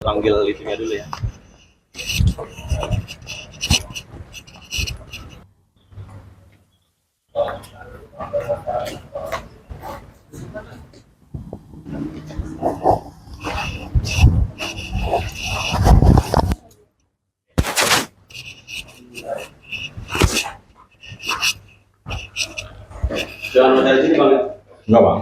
Panggil itunya dulu ya. Jangan dari sini bang. Enggak bang.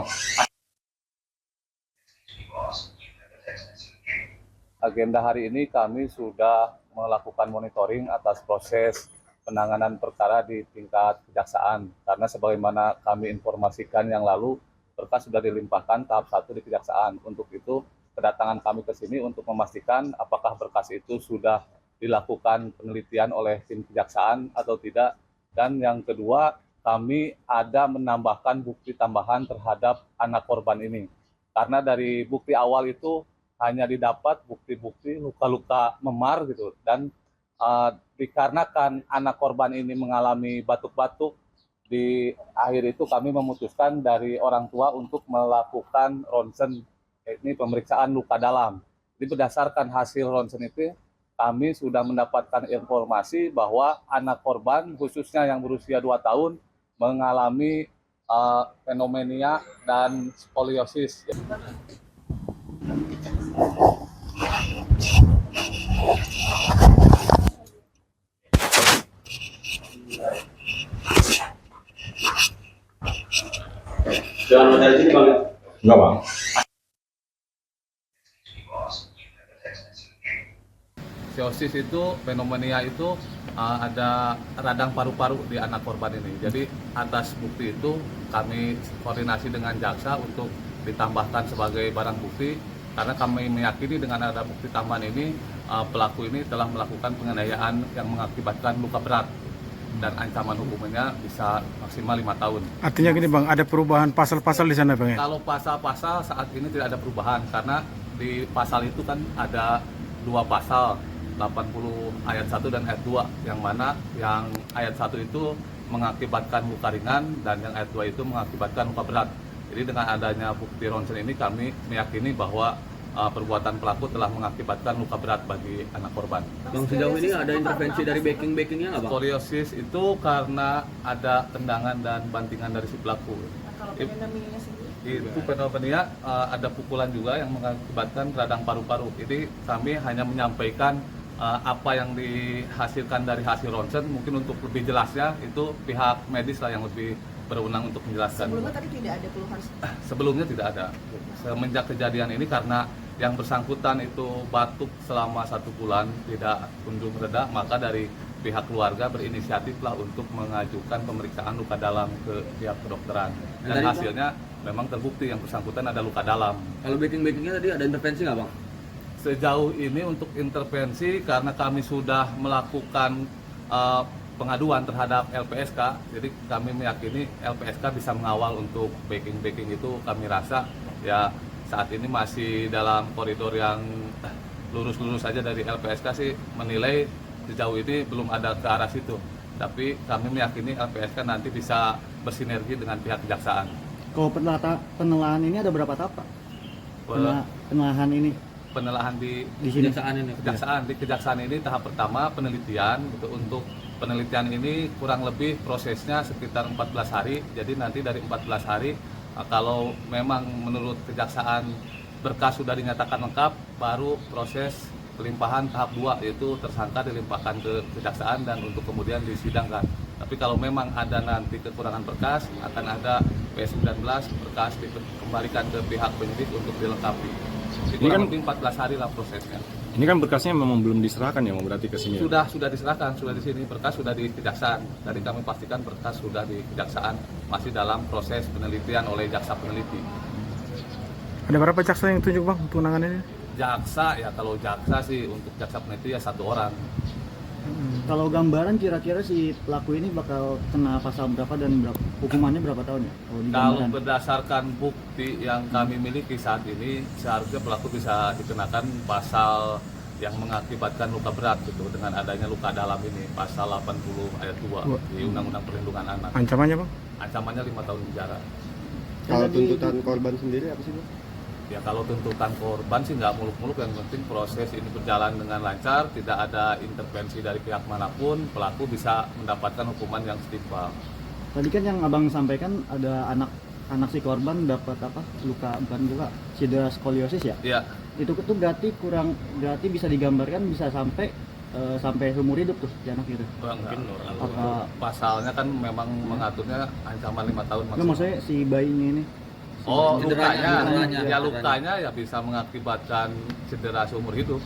Agenda hari ini kami sudah melakukan monitoring atas proses penanganan perkara di tingkat kejaksaan. Karena sebagaimana kami informasikan yang lalu, berkas sudah dilimpahkan tahap 1 di kejaksaan. Untuk itu, kedatangan kami ke sini untuk memastikan apakah berkas itu sudah dilakukan penelitian oleh tim kejaksaan atau tidak. Dan yang kedua, kami ada menambahkan bukti tambahan terhadap anak korban ini. Karena dari bukti awal itu hanya didapat bukti-bukti luka-luka memar gitu, dan dikarenakan anak korban ini mengalami batuk-batuk, di akhir itu kami memutuskan dari orang tua untuk melakukan ronsen, ini pemeriksaan luka dalam. Jadi berdasarkan hasil ronsen itu kami sudah mendapatkan informasi bahwa anak korban khususnya yang berusia 2 tahun mengalami fenomenia dan skoliosis. Jangan dari sini bang. Enggak bang. Skoliosis itu fenomena itu ada radang paru-paru di anak korban ini. Jadi atas bukti itu kami koordinasi dengan jaksa untuk ditambahkan sebagai barang bukti, karena kami meyakini dengan ada bukti tambahan ini pelaku ini telah melakukan penganiayaan yang mengakibatkan luka berat dan ancaman hukumannya bisa maksimal 5 tahun. Artinya gini bang, ada perubahan pasal-pasal di sana bang ya? Kalau pasal-pasal saat ini tidak ada perubahan, karena di pasal itu kan ada 2 pasal, 80 ayat 1 dan ayat 2, yang mana yang ayat 1 itu mengakibatkan luka ringan dan yang ayat 2 itu mengakibatkan luka berat. Jadi dengan adanya bukti ronsen ini kami meyakini bahwa perbuatan pelaku telah mengakibatkan luka berat bagi anak korban. Bang, sejauh ini ada intervensi dari backing-backingnya nggak bang? Skoliosis itu karena ada tendangan dan bantingan dari si pelaku. Kalau fenomena sendiri? Itu fenomena ada pukulan juga yang mengakibatkan radang paru-paru. Jadi kami hanya menyampaikan apa yang dihasilkan dari hasil ronsen. Mungkin untuk lebih jelasnya itu pihak medis lah yang lebih berwenang untuk menjelaskan. Sebelumnya tadi tidak ada keluhan? Sebelumnya tidak ada. Semenjak kejadian ini, karena yang bersangkutan itu batuk selama 1 bulan tidak kunjung reda, maka dari pihak keluarga berinisiatif lah untuk mengajukan pemeriksaan luka dalam ke pihak kedokteran. Dan hasilnya memang terbukti yang bersangkutan ada luka dalam. Kalau backing-backingnya tadi ada intervensi nggak bang? Sejauh ini untuk intervensi, karena kami sudah melakukan pengaduan terhadap LPSK, jadi kami meyakini LPSK bisa mengawal untuk backing itu. Kami rasa ya saat ini masih dalam koridor yang lurus-lurus saja. Dari LPSK sih menilai sejauh ini belum ada ke arah situ, tapi kami meyakini LPSK nanti bisa bersinergi dengan pihak kejaksaan. Kalau penelahan ini ada berapa tahap Pak? Penelahan ini? Penelahan di sini kejaksaan ini tahap pertama penelitian gitu. Untuk penelitian ini kurang lebih prosesnya sekitar 14 hari. Jadi nanti dari 14 hari kalau memang menurut kejaksaan berkas sudah dinyatakan lengkap, baru proses pelimpahan tahap 2, yaitu tersangka dilimpahkan ke kejaksaan dan untuk kemudian disidangkan. Tapi kalau memang ada nanti kekurangan berkas, akan ada P19 berkas dikembalikan ke pihak penyidik untuk dilengkapi. Ini kan 14 hari lah prosesnya. Ini kan berkasnya memang belum diserahkan ya, berarti ke sini. Sudah diserahkan, sudah di sini, berkas sudah di kejaksaan. Tadi kami pastikan berkas sudah di kejaksaan, masih dalam proses penelitian oleh jaksa peneliti. Ada berapa jaksa yang tunjuk bang untuk menangani ini? Jaksa ya, kalau jaksa sih untuk jaksa peneliti ya 1 orang. Kalau gambaran kira-kira si pelaku ini bakal kena pasal berapa dan hukumannya berapa tahun ya? Kalau berdasarkan bukti yang kami miliki saat ini, seharusnya pelaku bisa dikenakan pasal yang mengakibatkan luka berat gitu, dengan adanya luka dalam ini, pasal 80 ayat 2 di Undang-Undang Perlindungan Anak. Ancamannya bang? Ancamannya 5 tahun penjara. Kalau tuntutan korban sendiri apa sih bang? Ya kalau tuntutan korban sih nggak muluk-muluk, yang penting proses ini berjalan dengan lancar, tidak ada intervensi dari pihak manapun, pelaku bisa mendapatkan hukuman yang setimpal. Tadi kan yang abang sampaikan ada anak si korban dapat apa? Bukan luka, cedera skoliosis ya? Iya. Itu tuh berarti bisa digambarkan bisa sampai seumur hidup tuh si anak itu. Mungkin Apa pasalnya kan memang mengaturnya ancaman 5 tahun enggak, maksimal. maksudnya si bayinya ini? Oh, Cederanya. lukanya ya bisa mengakibatkan cedera seumur hidup.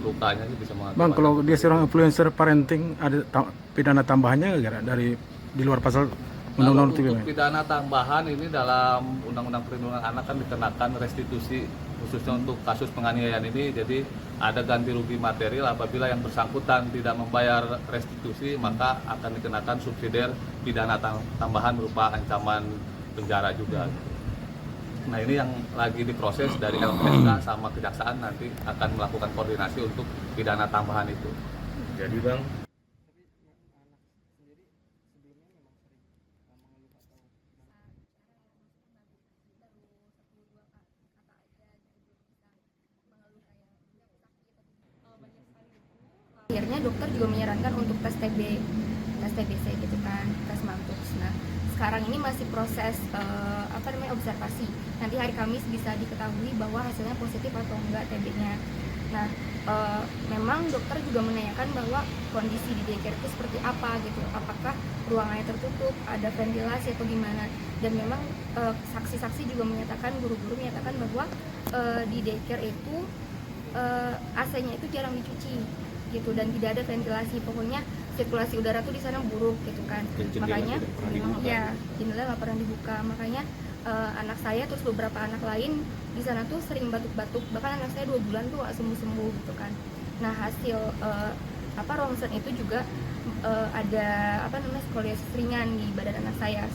Lukanya sih bisa mengakibatkan. Bang, kalau dia seorang influencer parenting, ada pidana tambahannya nggak kira dari di luar pasal Kalau Undang-Undang untuk 3? pidana tambahan ini dalam Undang-Undang Perlindungan Anak kan dikenakan restitusi khususnya untuk kasus penganiayaan ini. Jadi ada ganti rugi material apabila yang bersangkutan tidak membayar restitusi, maka akan dikenakan subsidiar pidana tambahan berupa ancaman penjara juga. Nah ini yang lagi diproses dari LPSK sama Kejaksaan, nanti akan melakukan koordinasi untuk pidana tambahan itu. Jadi bang, Akhirnya dokter juga menyarankan untuk tes TBC gitu kan, tes Mantoux. Nah, sekarang ini masih proses observasi. Nanti hari Kamis bisa diketahui bahwa hasilnya positif atau enggak TB-nya. Nah, memang dokter juga menanyakan bahwa kondisi di daycare itu seperti apa gitu. Apakah ruangannya tertutup, ada ventilasi atau gimana. Dan memang saksi-saksi juga menyatakan, guru-guru menyatakan bahwa di daycare itu AC-nya itu jarang dicuci gitu, dan tidak ada ventilasi. Pokoknya sirkulasi udara tuh di sana buruk gitu kan. Makanya ya jendela nggak pernah dibuka. Makanya anak saya terus beberapa anak lain di sana tuh sering batuk-batuk. Bahkan anak saya 2 bulan tuh gak sembuh-sembuh gitu kan. Nah, hasil ronsen itu juga ada skoliosis ringan di badan anak saya.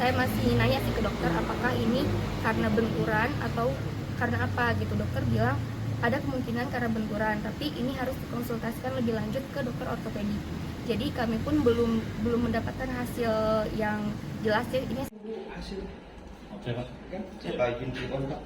Saya masih nanya sih ke dokter apakah ini karena benturan atau karena apa gitu. Dokter bilang ada kemungkinan karena benturan, tapi ini harus dikonsultasikan lebih lanjut ke dokter ortopedi. Jadi kami pun belum mendapatkan hasil yang jelas ya. Ini hasil kan saya izin di kontak.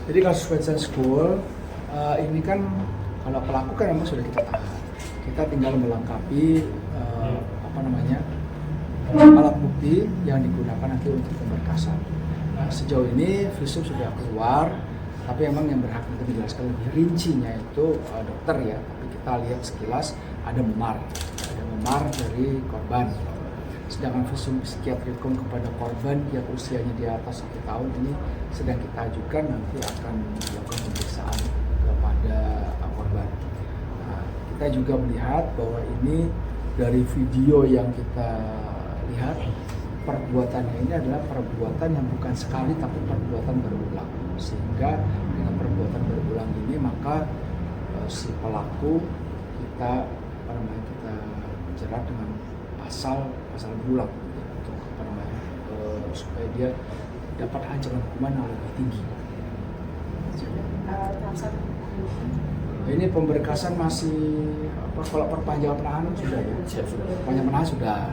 Jadi kasus Vincent School ini kan kalau pelaku kan memang sudah kita tahan. Kita tinggal melengkapi alat bukti yang digunakan nanti untuk pemberkasan. Nah, sejauh ini visum sudah keluar, tapi memang yang berhak untuk menjelaskan lebih rincinya itu dokter ya. Tapi kita lihat sekilas ada memar dari korban. Sedangkan visum psikiatrikum kepada korban yang usianya di atas 1 tahun ini sedang kita ajukan, nanti akan dilakukan pemeriksaan kepada korban. Nah, kita juga melihat bahwa ini dari video yang kita lihat, perbuatannya ini adalah perbuatan yang bukan sekali tapi perbuatan berulang. Sehingga dengan perbuatan berulang ini maka si pelaku kita jerat dengan pasal berulang untuk supaya dia dapat ancaman hukuman yang lebih tinggi. Ini pemberkasan masih kalau perpanjangan penahanan sudah ya. Perpanjangan penahanan sudah. Ya.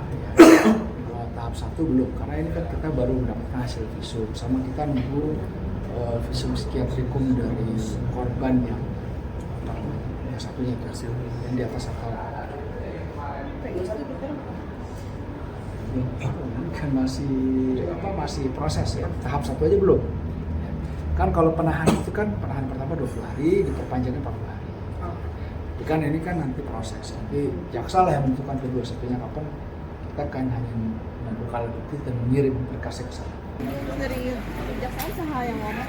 Tahap 1 belum, karena ini kan kita baru mendapatkan hasil visum, sama kita nunggu visum psikiatrikum dari korban yang satunya itu hasil yang di atas akal. Kan masih proses ya, tahap 1 aja belum. Kan kalau penahanan itu kan penahanan pertama 20 hari, diperpanjangnya 40 hari. Kan ini kan nanti proses, nanti jaksa lah yang menentukan kedua satunya kapan. Kita kan hanya membuka alat bukti dan mengirim berkasnya ke sana. Dari kejaksaan saha yang ngomong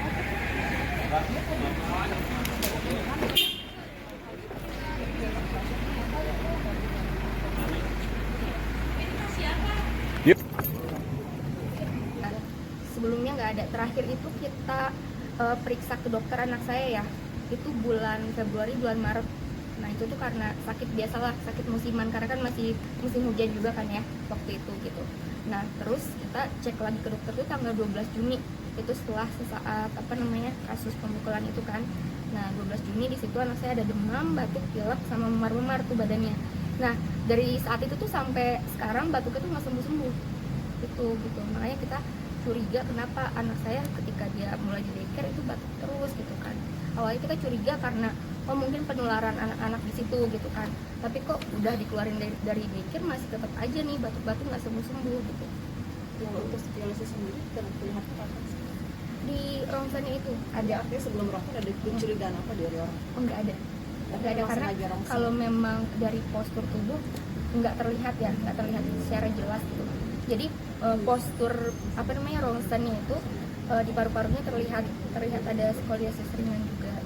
sebelumnya nggak ada. Terakhir itu kita periksa ke dokter anak saya ya, itu bulan Februari, bulan Maret Nah itu tuh karena sakit biasalah, sakit musiman karena kan masih musim hujan juga kan ya waktu itu gitu. Nah terus kita cek lagi ke dokter tuh tanggal 12 Juni itu setelah sesaat kasus pemukulan itu kan. Nah 12 Juni di situ anak saya ada demam, batuk, pilek sama memar-memar tuh badannya. Nah dari saat itu tuh sampai sekarang batuknya tuh nggak sembuh-sembuh gitu. Makanya kita curiga kenapa anak saya ketika dia mulai di daycare itu batuk terus gitu kan. Awalnya kita curiga karena mungkin penularan anak-anak di situ gitu kan, tapi kok udah dikeluarin dari daycare masih tetap aja nih batuk-batuk nggak sembuh-sembuh gitu. Yang untuk dialisis sendiri terlihat apa? Di rongsennya itu Ada artinya sebelum rongsen ada kecurigaan apa dari orang? oh, nggak ada karena sengaja rongsen. kalau memang dari postur tubuh nggak terlihat secara jelas gitu. Jadi postur rongsennya itu di paru-parunya terlihat ada skoliosis ringan juga.